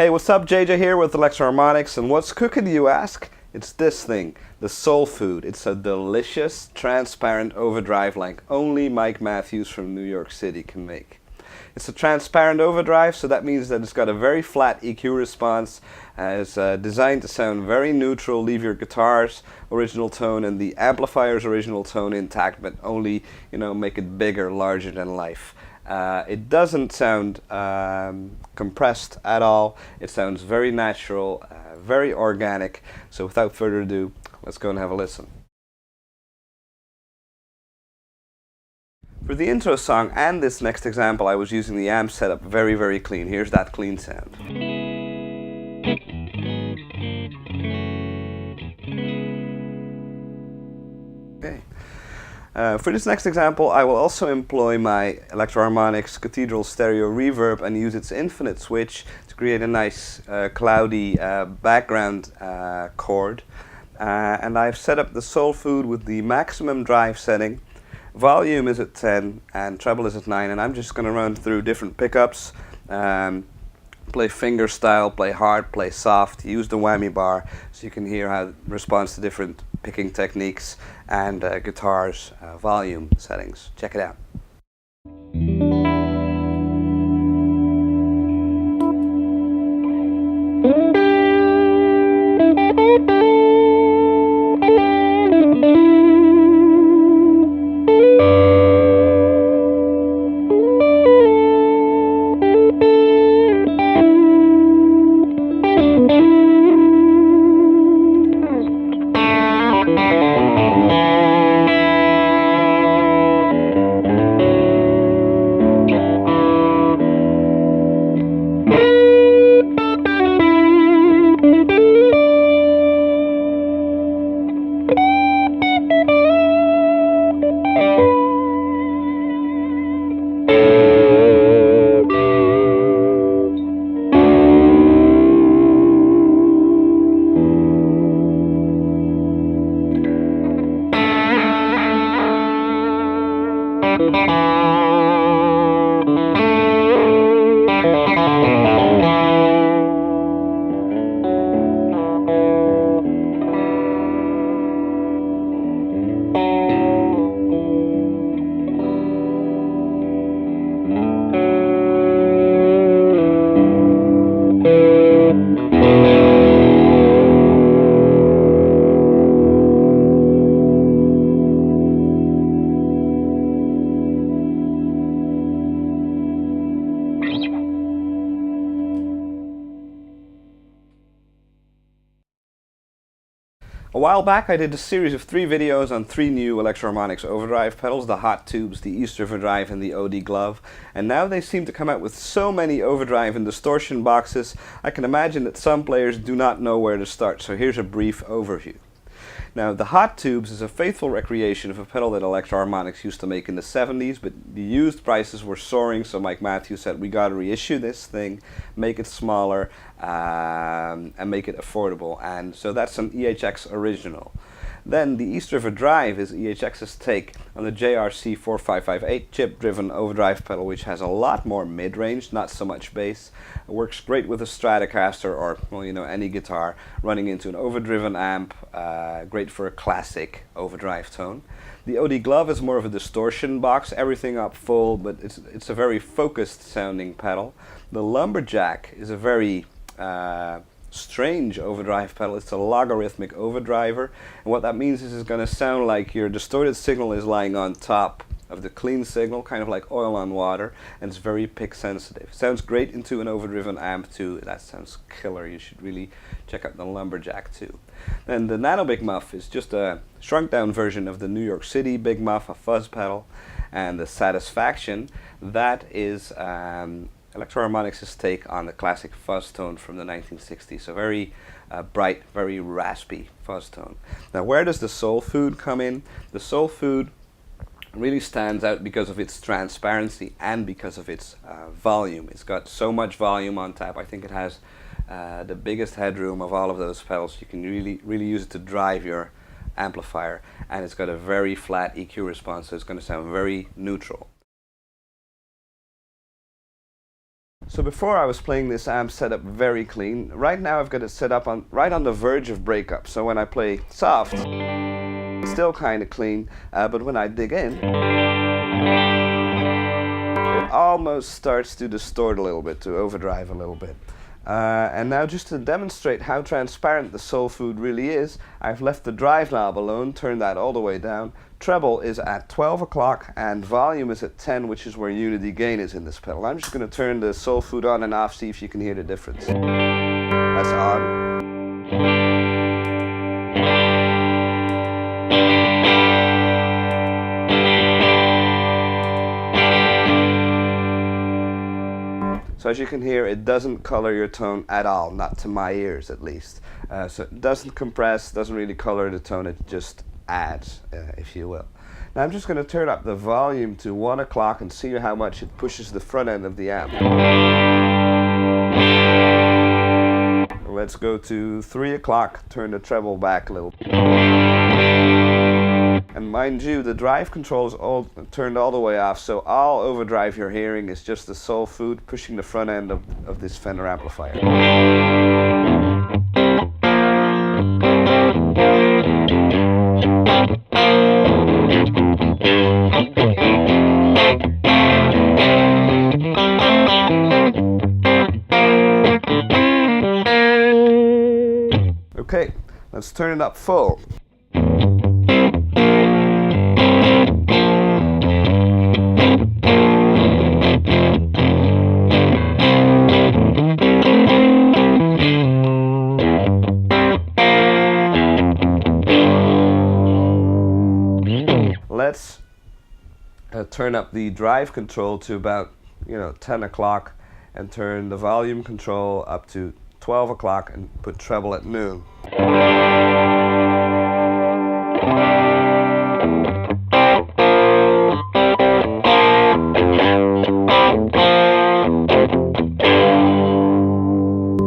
Hey, what's up? JJ here with Electro-Harmonics, and what's cooking, you ask? It's this thing, the Soul Food. It's a delicious, transparent overdrive like only Mike Matthews from New York City can make. It's a transparent overdrive, so that means that it's got a very flat EQ response. It's designed to sound very neutral, leave your guitar's original tone and the amplifier's original tone intact, but only, make it bigger, larger than life. It doesn't sound compressed at all. It sounds very natural, very organic. So without further ado, let's go and have a listen. For the intro song and this next example, I was using the amp setup very, very clean. Here's that clean sound. Okay. For this next example, I will also employ my Electro-Harmonics Cathedral Stereo Reverb and use its infinite switch to create a nice cloudy background chord. And I've set up the Soul Food with the maximum drive setting. Volume is at 10 and treble is at 9, and I'm just going to run through different pickups. Play finger style, play hard, play soft, use the whammy bar so you can hear how it responds to different picking techniques and guitar's volume settings. Check it out. A while back I did a series of 3 videos on 3 new Electro-Harmonics overdrive pedals, the Hot Tubes, the East River Drive and the OD Glove, and now they seem to come out with so many overdrive and distortion boxes, I can imagine that some players do not know where to start, so here's a brief overview. Now, the Hot Tubes is a faithful recreation of a pedal that Electro-Harmonics used to make in the 70s, but the used prices were soaring, so Mike Matthews said, we got to reissue this thing, make it smaller, and make it affordable. And so that's an EHX original. Then the East River Drive is EHX's take on the JRC 4558 chip-driven overdrive pedal, which has a lot more mid-range, not so much bass. It works great with a Stratocaster or, well, any guitar running into an overdriven amp, great for a classic overdrive tone. The OD Glove is more of a distortion box, everything up full, but it's a very focused sounding pedal. The Lumberjack is a very strange overdrive pedal. It's a logarithmic overdriver, and what that means is it's going to sound like your distorted signal is lying on top of the clean signal, kind of like oil on water, and it's very pick sensitive. Sounds great into an overdriven amp too. That sounds killer. You should really check out the Lumberjack too. Then the Nano Big Muff is just a shrunk down version of the New York City Big Muff, a fuzz pedal, and the Satisfaction, that is Electro-Harmonics' take on the classic fuzz tone from the 1960s. So very bright, very raspy fuzz tone. Now, where does the Soul Food come in? The Soul Food really stands out because of its transparency and because of its volume. It's got so much volume on tap. I think it has the biggest headroom of all of those pedals. You can really use it to drive your amplifier, and it's got a very flat EQ response, so it's going to sound very neutral. So before I was playing this amp set up very clean. Right now I've got it set up right on the verge of breakup. So when I play soft, it's still kind of clean, but when I dig in, it almost starts to distort a little bit, to overdrive a little bit. And now, just to demonstrate how transparent the Soul Food really is, I've left the drive knob alone, turned that all the way down. Treble is at 12 o'clock and volume is at 10, which is where unity gain is in this pedal. I'm just going to turn the Soul Food on and off, see if you can hear the difference. That's on. So as you can hear, it doesn't color your tone at all, not to my ears at least. So it doesn't compress, doesn't really color the tone, it just adds, if you will. Now I'm just going to turn up the volume to 1 o'clock and see how much it pushes the front end of the amp. Let's go to 3 o'clock, turn the treble back a little. And mind you, the drive control is all turned all the way off, so all overdrive you're hearing is just the Soul Food pushing the front end of this Fender amplifier. Okay, let's turn it up full. Let's turn up the drive control to about 10 o'clock and turn the volume control up to 12 o'clock and put treble at noon.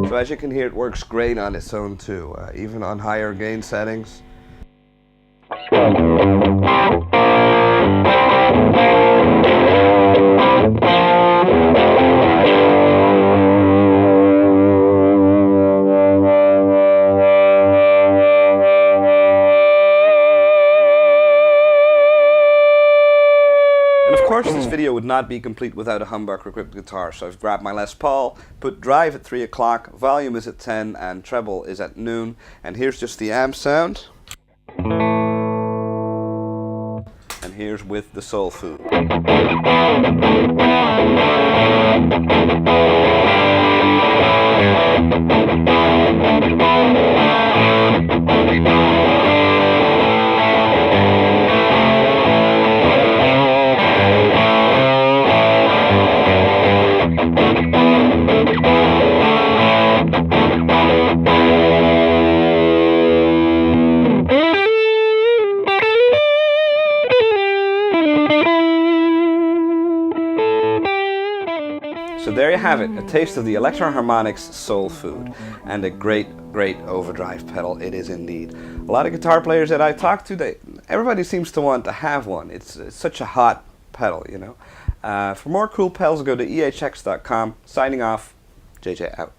So as you can hear, it works great on its own too, even on higher gain settings. And of course, this video would not be complete without a humbucker equipped guitar, so I've grabbed my Les Paul, put drive at 3 o'clock, volume is at 10, and treble is at noon, and here's just the amp sound. And here's with the Soul Food. So there you have it, a taste of the Electro Harmonix Soul Food, and a great overdrive pedal it is indeed. A lot of guitar players that I talk to, everybody seems to want to have one. It's such a hot pedal, For more cool pedals, go to ehx.com. Signing off, JJ out.